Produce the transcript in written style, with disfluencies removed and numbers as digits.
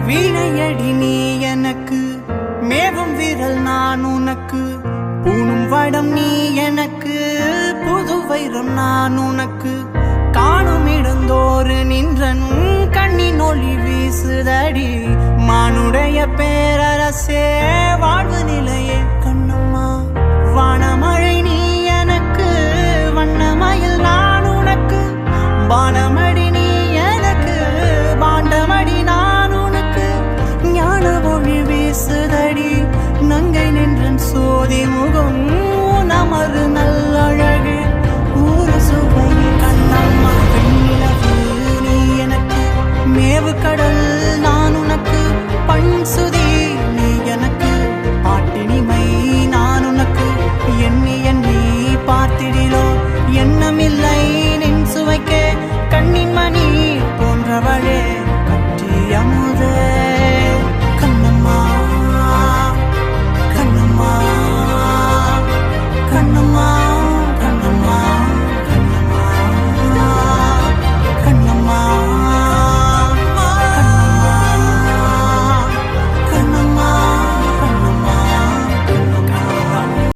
வீணையடி நீ எனக்கு, மேவும் விரல் நான் உனக்கு, பூணும் வடம் நீ எனக்கு, புது வைரம் நான் உனக்கு. காணும் இடந்தோறு நின்றன் கண்ணின் ஒளி வீசுதடி, மானுடைய பேரரசே வாழ்வு நிலையே கண்ணம்மா. வானமழை நீ எனக்கு, வண்ணமயில் நான் உனக்கு, வானமடி நீ எனக்கு, பாண்டமடி நான் உனக்கு. ஞான ஒளி வீசுதடி, நங்கை நின்றன் சோதி முக